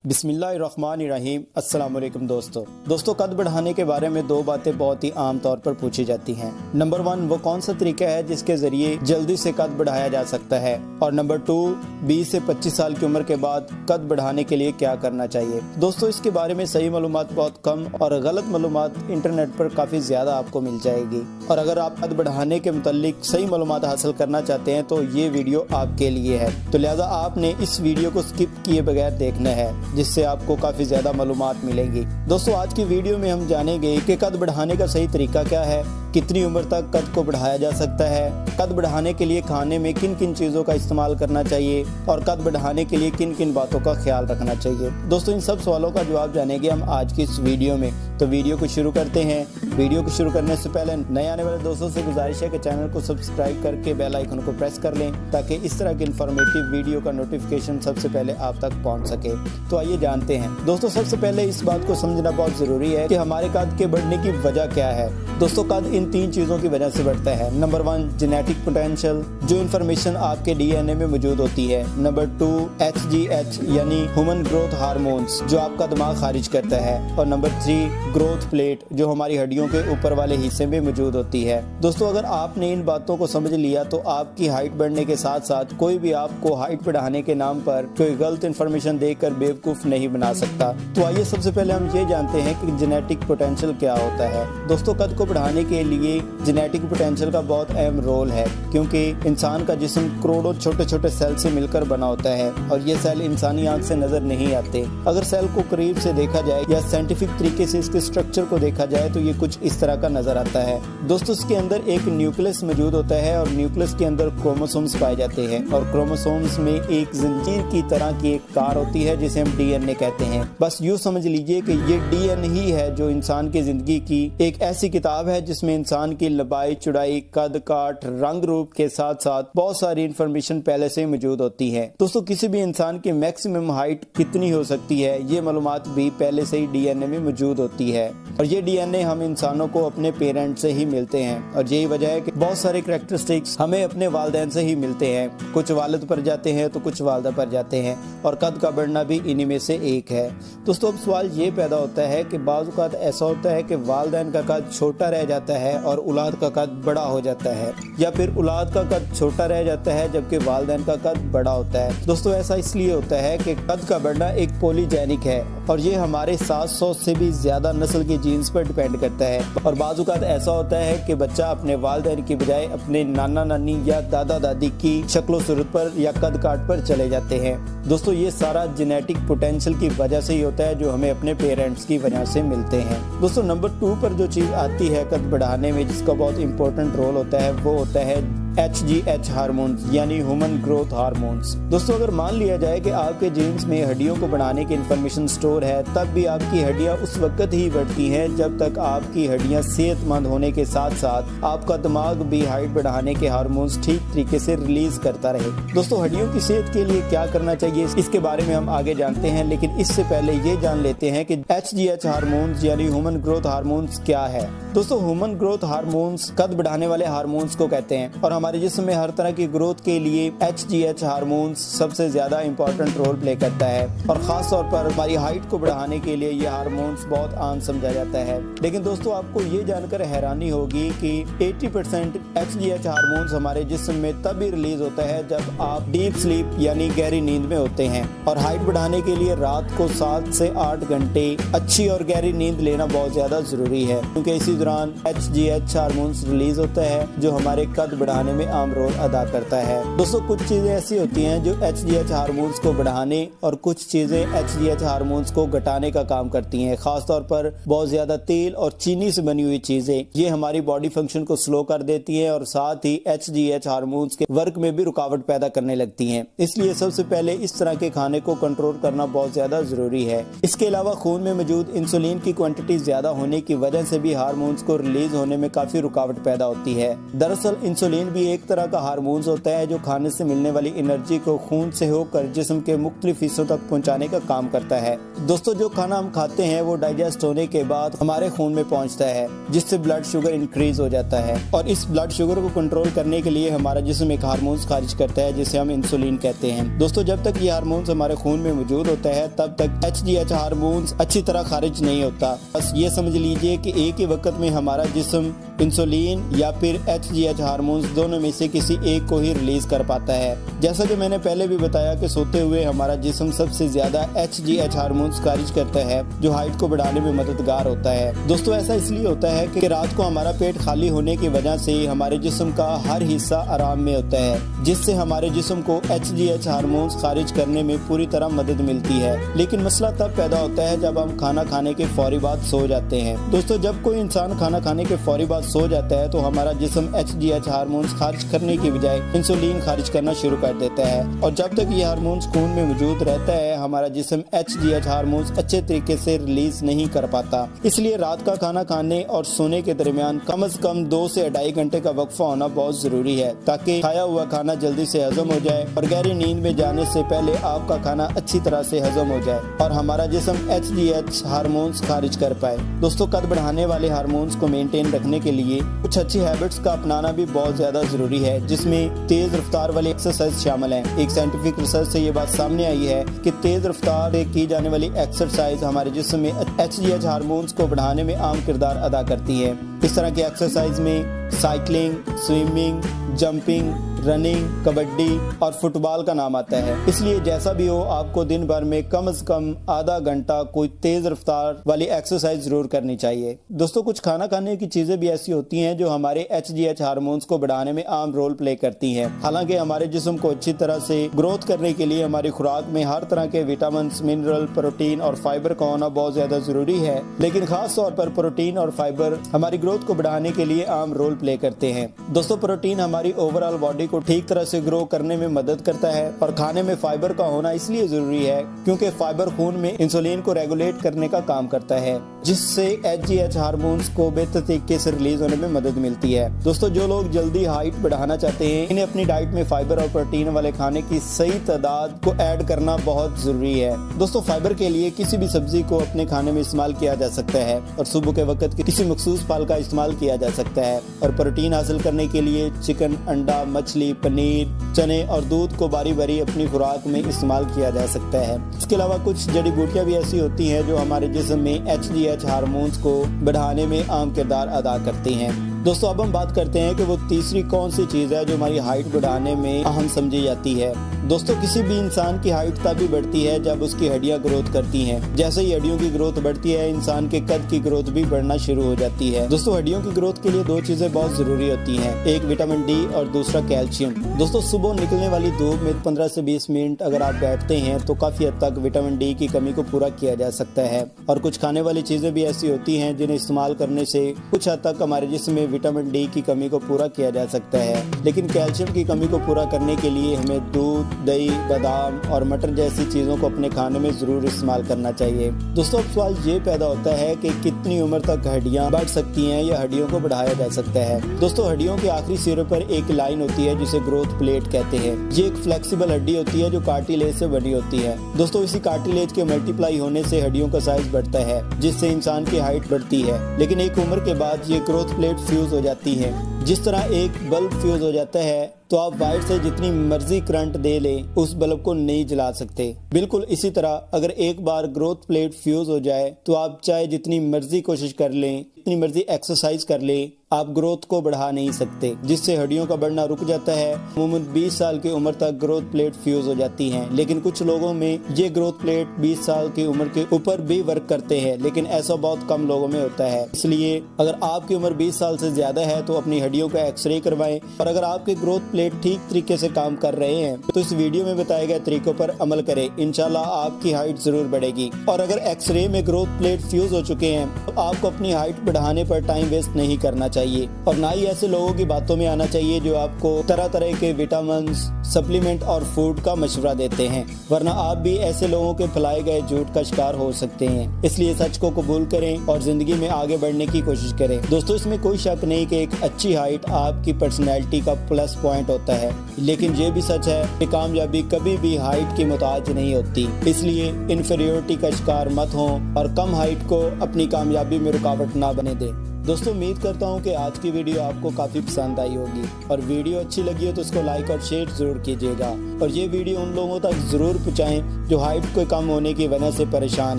बिस्मिल्लाहिर्रहमानिर्रहीम। अस्सलाम वालेकुम दोस्तों, कद बढ़ाने के बारे में दो बातें बहुत ही आम तौर पर पूछी जाती हैं। नंबर 1, वो कौन सा तरीका है जिसके जरिए जल्दी से कद बढ़ाया जा सकता है, और नंबर 2, 20 से 25 साल की उम्र के बाद कद बढ़ाने के लिए क्या करना चाहिए। दोस्तों, इसके बारे में सही मालूमात बहुत कम और गलत मालूमात इंटरनेट पर काफ़ी ज़्यादा आपको मिल जाएगी, और अगर आप कद बढ़ाने के मुतालिक सही मालूमात हासिल करना चाहते हैं तो ये वीडियो आपके लिए है। तो लिहाजा आपने इस वीडियो को स्किप किए बगैर देखना है, जिससे आपको काफी ज्यादा मालूमात मिलेंगी। दोस्तों, आज की वीडियो में हम जानेंगे कि कद बढ़ाने का सही तरीका क्या है, कितनी उम्र तक कद को बढ़ाया जा सकता है, कद बढ़ाने के लिए खाने में किन किन चीज़ों का इस्तेमाल करना चाहिए, और कद बढ़ाने के लिए किन किन बातों का ख्याल रखना चाहिए। दोस्तों, इन सब सवालों का जवाब जानेंगे हम आज की इस वीडियो में। तो वीडियो को शुरू करते हैं। वीडियो को शुरू करने से पहले नए आने वाले दोस्तों से गुजारिश है कि चैनल को सब्सक्राइब करके बेल आइकन को प्रेस कर लें, ताकि इस तरह की इन्फॉर्मेटिव वीडियो का नोटिफिकेशन सबसे पहले आप तक पहुंच सके। तो आइए जानते हैं। दोस्तों, सबसे पहले इस बात को समझना बहुत ज़रूरी है कि हमारे कद के बढ़ने की वजह क्या है। दोस्तों, कद इन 3 चीज़ों की वजह से बढ़ता है। नंबर 1, जेनेटिक पोटेंशियल, जो इन्फॉर्मेशन आपके डीएनए में मौजूद होती है। नंबर 2, HGH यानी ह्यूमन ग्रोथ हार्मोन्स, जो आपका दिमाग खारिज करता है। और नंबर 3, ग्रोथ प्लेट, जो हमारी हड्डियों के ऊपर वाले हिस्से में मौजूद होती है। दोस्तों, अगर आपने इन बातों को समझ लिया तो आपकी हाइट बढ़ने के साथ साथ कोई भी आपको हाइट बढ़ाने के नाम पर कोई गलत इन्फॉर्मेशन देकर बेवकूफ़ नहीं बना सकता। तो आइए सबसे पहले हम ये जानते हैं कि जेनेटिक पोटेंशियल क्या होता है। दोस्तों, कद को बढ़ाने के लिए जेनेटिक पोटेंशियल का बहुत अहम रोल है, क्योंकि इंसान का जिस्म करोड़ों छोटे छोटे सेल से मिलकर बना होता है, और ये सेल इंसानी आंख से नजर नहीं आते। अगर सेल को करीब से देखा जाए या साइंटिफिक तरीके से इसके स्ट्रक्चर को देखा जाए तो ये कुछ इस तरह का नजर आता है। दोस्तों, इसके अंदर एक न्यूक्लियस मौजूद होता है, और न्यूक्लियस के अंदर क्रोमोसोम्स पाए जाते हैं, और क्रोमोसोम्स में एक जंजीर की तरह की एक तार होती है जिसे हम डीएनए कहते हैं। बस यूँ समझ लीजिए कि ये डीएनए ही है जो इंसान की जिंदगी की एक ऐसी किताब है जिसमें इंसान की लंबाई, चौड़ाई, कद काठ, रंग रूप के साथ साथ बहुत सारी इंफॉर्मेशन पहले से मौजूद होती है। दोस्तों, किसी भी इंसान की मैक्सिमम हाइट कितनी हो सकती है, ये मालूमात भी पहले से ही डीएनए में मौजूद होती है, और ये डीएनए हम इंसानों को अपने पेरेंट से ही मिलते हैं। और यही वजह है कि बहुत सारे कैरेक्टरिस्टिक्स हमें अपने वालिदैन से ही मिलते हैं। कुछ वालिद पर जाते हैं तो कुछ वालिदा पर जाते हैं, और कद का बढ़ना भी इन्हीं में से एक है। दोस्तों, अब सवाल ये पैदा होता है कि बाज़ औक़ात ऐसा होता है कि वालिदैन का कद छोटा रह जाता है और औलाद का कद बड़ा हो जाता है, या फिर औलाद का कद छोटा रह जाता है जबकि वालिदैन का कद बड़ा होता है। दोस्तों, ऐसा इसलिए होता है कि कद का बढ़ना एक पॉलीजेनिक है, और ये हमारे 700 से भी ज्यादा नस्ल की जीन्स पर डिपेंड करता है। और बाज़ औक़ात ऐसा होता है कि बच्चा अपने वालिदैन की बजाय अपने नाना नानी या दादा दादी की शक्ल सूरत पर या कद काट पर चले जाते हैं। दोस्तों, ये सारा जेनेटिक पोटेंशियल की वजह से ही होता है, जो हमें अपने पेरेंट्स की वजह से मिलते हैं। दोस्तों, नंबर 2 पर जो चीज़ आती है कद बढ़ाने में, जिसका बहुत इंपॉर्टेंट रोल होता है, वो होता है HGH हार्मोन्स यानी ह्यूमन ग्रोथ हार्मोन्स। दोस्तों, अगर मान लिया जाए कि आपके जीन्स में हड्डियों को बढ़ाने की इंफॉर्मेशन स्टोर है, तब भी आपकी हड्डियां उस वक्त ही बढ़ती हैं जब तक आपकी हड्डियां सेहतमंद होने के साथ साथ आपका दिमाग भी हाइट बढ़ाने के हार्मोन्स ठीक तरीके से रिलीज करता रहे। दोस्तों, हड्डियों की सेहत के लिए क्या करना चाहिए, इसके बारे में हम आगे जानते हैं, लेकिन इससे पहले ये जान लेते हैं कि HGH हार्मोन्स यानी ह्यूमन ग्रोथ हार्मोन्स क्या है। दोस्तों, ह्यूमन ग्रोथ हार्मोन्स कद बढ़ाने वाले हार्मोन्स को कहते हैं, और हमारे जिस्म में हर तरह की ग्रोथ के लिए HGH हार्मोन्स सबसे ज्यादा इंपॉर्टेंट रोल प्ले करता है, और खास तौर पर हमारी हाइट को बढ़ाने के लिए ये हार्मोन्स बहुत आम समझा जाता है। लेकिन दोस्तों, आपको ये जानकर हैरानी होगी कि 80% HGH हार्मोन्स हमारे जिस्म में तभी रिलीज होता है जब आप डीप स्लीप यानी गहरी नींद में होते हैं, और हाइट बढ़ाने के लिए रात को 7 से 8 घंटे अच्छी और गहरी नींद लेना बहुत ज्यादा जरूरी है, क्योंकि इसी दौरान HGH हार्मोन्स रिलीज होता है जो हमारे कद बढ़ाने में आम रोल अदा करता है। दोस्तों, कुछ चीजें ऐसी होती हैं जो HGH हार्मोन्स को बढ़ाने और कुछ चीजें HGH हार्मोन्स को घटाने का काम करती हैं। खास तौर पर बहुत ज्यादा तेल और चीनी से बनी हुई चीजें ये हमारी बॉडी फंक्शन को स्लो कर देती है, और साथ ही HGH हार्मोन्स के वर्क में भी रुकावट पैदा करने लगती हैं। इसलिए सबसे पहले इस तरह के खाने को कंट्रोल करना बहुत ज्यादा जरूरी है। इसके अलावा खून में मौजूद इंसुलिन की क्वांटिटी ज्यादा होने की वजह से भी हार्मोन्स हार्मोन्स को रिलीज होने में काफी रुकावट पैदा होती है। दरअसल इंसुलिन भी एक तरह का हार्मोन्स होता है जो खाने से मिलने वाली एनर्जी को खून से होकर जिस्म के मुख्तलिफ हिस्सों तक पहुंचाने का काम करता है। दोस्तों, जो खाना हम खाते हैं वो डाइजेस्ट होने के बाद हमारे खून में पहुंचता है, जिससे ब्लड शुगर इंक्रीज हो जाता है और इस ब्लड शुगर को कंट्रोल करने के लिए हमारा जिस्म एक हार्मोन्स खारिज करता है जिसे हम इंसुलिन कहते हैं। दोस्तों, जब तक ये हार्मोन्स हमारे खून में मौजूद होता है तब तक HGH हार्मोन्स अच्छी तरह खारिज नहीं होता। बस ये समझ लीजिए कि एक ही वक्त में हमारा जिस्म इंसुलिन या फिर HGH हार्मोन्स दोनों में से किसी एक को ही रिलीज कर पाता है। जैसा कि मैंने पहले भी बताया कि सोते हुए हमारा जिस्म सबसे ज्यादा HGH हार्मोन्स खारिज करता है जो हाइट को बढ़ाने में मददगार होता है। दोस्तों, ऐसा इसलिए होता है कि रात को हमारा पेट खाली होने की वजह से हमारे जिस्म का हर हिस्सा आराम में होता है, जिससे हमारे जिस्म को HGH हार्मोन्स खारिज करने में पूरी तरह मदद मिलती है। लेकिन मसला तब पैदा होता है जब हम खाना खाने के फौरी बाद सो जाते हैं। दोस्तों, जब कोई इंसान खाना खाने के फौरी बाद सो जाता है तो हमारा जिस्म HGH हार्मोन्स खारिज करने की बजाय इंसुलिन खारिज करना शुरू कर देता है और जब तक ये हार्मोन्स खून में मौजूद रहता है हमारा जिस्म HGH हार्मोन्स अच्छे तरीके से रिलीज नहीं कर पाता। इसलिए रात का खाना खाने और सोने के दरमियान कम से कम 2 से 2.5 घंटे का वक्फा होना बहुत जरूरी है ताकि खाया हुआ खाना जल्दी से हजम हो जाए और गहरी नींद में जाने से पहले आपका खाना अच्छी तरह से हजम हो जाए और हमारा जिस्म HGH हार्मोन्स खारिज कर पाए। दोस्तों, कद बढ़ाने वाले हार्मोन्स को मेंटेन रखने के लिए कुछ अच्छी हैबिट्स का अपनाना भी बहुत ज्यादा जरूरी है, जिसमें तेज रफ्तार वाली एक्सरसाइज शामिल है। एक साइंटिफिक रिसर्च से ये बात सामने आई है कि तेज रफ्तार से की जाने वाली एक्सरसाइज हमारे जिस्म में HGH हार्मोन्स को बढ़ाने में अहम किरदार अदा करती है। इस तरह की एक्सरसाइज में cycling, swimming, jumping, running, kabaddi और फुटबॉल का नाम आता है। इसलिए जैसा भी हो आपको दिन भर में कम से कम आधा घंटा कोई तेज रफ्तार वाली एक्सरसाइज जरूर करनी चाहिए। दोस्तों, कुछ खाना खाने की चीजें भी ऐसी होती हैं जो हमारे HGH हार्मोन्स को बढ़ाने में अहम रोल प्ले करती हैं। हालांकि हमारे जिस्म को अच्छी तरह से ग्रोथ करने के लिए हमारी खुराक में हर तरह के विटामिन, मिनरल, प्रोटीन और फाइबर का होना बहुत ज्यादा जरूरी है, लेकिन खास तौर पर प्रोटीन और फाइबर हमारी ग्रोथ को बढ़ाने के लिए अहम रोल प्ले करते हैं। दोस्तों, प्रोटीन हमारी ओवरऑल बॉडी को ठीक तरह से ग्रो करने में मदद करता है और खाने में फाइबर का होना इसलिए जरूरी है क्योंकि फाइबर खून में इंसुलिन को रेगुलेट करने का काम करता है, जिससे HGH हार्मोन्स को बेहतर तरीके से रिलीज होने में मदद मिलती है। दोस्तों, जो लोग जल्दी हाइट बढ़ाना चाहते हैं इन्हें अपनी डाइट में फाइबर और प्रोटीन वाले खाने की सही तादाद को ऐड करना बहुत जरूरी है। दोस्तों, फाइबर के लिए किसी भी सब्जी को अपने खाने में इस्तेमाल किया जा सकता है और सुबह के वक्त किसी मखसूस फल का इस्तेमाल किया जा सकता है और प्रोटीन हासिल करने के लिए चिकन, अंडा, मछली, पनीर, चने और दूध को बारी बारी अपनी खुराक में इस्तेमाल किया जा सकता है। इसके अलावा कुछ जड़ी बूटियां भी ऐसी होती हैं जो हमारे जिस्म में HGH हार्मोन्स को बढ़ाने में अहम किरदार अदा करती हैं। दोस्तों, अब हम बात करते हैं कि वो तीसरी कौन सी चीज है जो हमारी हाइट बढ़ाने में अहम समझी जाती है। दोस्तों, किसी भी इंसान की हाइट तभी बढ़ती है जब उसकी हड्डियां ग्रोथ करती हैं। जैसे ही हड्डियों की ग्रोथ बढ़ती है इंसान के कद की ग्रोथ भी बढ़ना शुरू हो जाती है। दोस्तों, हड्डियों की ग्रोथ के लिए 2 चीजें बहुत जरूरी होती हैं, एक विटामिन D और दूसरा कैल्शियम। दोस्तों, सुबह निकलने वाली धूप में 15 से 20 मिनट अगर आप बैठते हैं तो काफी हद तक विटामिन D की कमी को पूरा किया जा सकता है और कुछ खाने वाली चीजें भी ऐसी होती हैं जिन्हें इस्तेमाल करने से कुछ हद तक हमारे जिस्म में विटामिन D की कमी को पूरा किया जा सकता है। लेकिन कैल्शियम की कमी को पूरा करने के लिए हमें दूध, दही, बादाम और मटर जैसी चीजों को अपने खाने में जरूर इस्तेमाल करना चाहिए। दोस्तों, अब सवाल ये पैदा होता है कि कितनी उम्र तक हड्डियां बढ़ सकती हैं या हड्डियों को बढ़ाया जा सकता है। दोस्तों, हड्डियों के आखिरी सिरे पर एक लाइन होती है जिसे ग्रोथ प्लेट कहते हैं। ये एक फ्लेक्सिबल हड्डी होती है जो कार्टिलेज से बनी होती है। दोस्तों, इसी कार्टिलेज के मल्टीप्लाई होने से हड्डियों का साइज बढ़ता है जिससे इंसान की हाइट बढ़ती है। लेकिन एक उम्र के बाद ये ग्रोथ प्लेट फ्यूज हो जाती है। जिस तरह एक बल्ब फ्यूज हो जाता है तो आप वायर से जितनी मर्जी करंट दे लें उस बल्ब को नहीं जला सकते। बिल्कुल इसी तरह अगर एक बार ग्रोथ प्लेट फ्यूज हो जाए तो आप चाहे जितनी मर्जी कोशिश कर लें, जितनी मर्जी एक्सरसाइज कर लें, आप ग्रोथ को बढ़ा नहीं सकते, जिससे हड्डियों का बढ़ना रुक जाता है। अमूमन 20 साल की उम्र तक ग्रोथ प्लेट फ्यूज हो जाती हैं, लेकिन कुछ लोगों में ये ग्रोथ प्लेट 20 साल की उम्र के ऊपर भी वर्क करते हैं, लेकिन ऐसा बहुत कम लोगों में होता है। इसलिए अगर आपकी उम्र 20 साल से ज्यादा है तो अपनी हड्डियों का एक्सरे करवाएं और अगर आपके ग्रोथ प्लेट ठीक तरीके से काम कर रहे हैं तो इस वीडियो में बताए गए तरीकों पर अमल करें, इंशाल्लाह आपकी हाइट जरूर बढ़ेगी। और अगर एक्सरे में ग्रोथ प्लेट फ्यूज हो चुके हैं तो आपको अपनी हाइट बढ़ाने पर टाइम वेस्ट नहीं करना चाहिए और ना ही ऐसे लोगों की बातों में आना चाहिए जो आपको तरह तरह के विटामिन, सप्लीमेंट और फूड का मशवरा देते हैं, वरना आप भी ऐसे लोगों के फैलाए गए झूठ का शिकार हो सकते हैं। इसलिए सच को कबूल करें और जिंदगी में आगे बढ़ने की कोशिश करें। दोस्तों, इसमें कोई शक नहीं कि एक अच्छी हाइट आपकी पर्सनैलिटी का प्लस पॉइंट होता है, लेकिन ये भी सच है कि कामयाबी कभी भी हाइट की मोहताज नहीं होती। इसलिए इन्फीरियरिटी का शिकार मत हो और कम हाइट को अपनी कामयाबी में रुकावट ना बने दें। दोस्तों, उम्मीद करता हूं कि आज की वीडियो आपको काफ़ी पसंद आई होगी और वीडियो अच्छी लगी हो तो इसको लाइक और शेयर ज़रूर कीजिएगा और ये वीडियो उन लोगों तक ज़रूर पहुंचाएं जो हाइट के कम होने की वजह से परेशान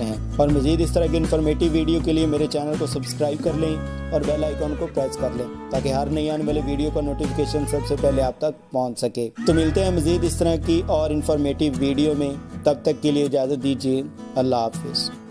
हैं। और मज़ीद इस तरह की इन्फॉर्मेटिव वीडियो के लिए मेरे चैनल को सब्सक्राइब कर लें और बेल आइकन को प्रेस कर लें ताकि हर नई आने वाले वीडियो का नोटिफिकेशन सबसे पहले आप तक पहुँच सके। तो मिलते हैं मज़ीद इस तरह की और इन्फॉर्मेटिव वीडियो में, तब तक के लिए इजाज़त दीजिए। अल्लाह हाफिज़।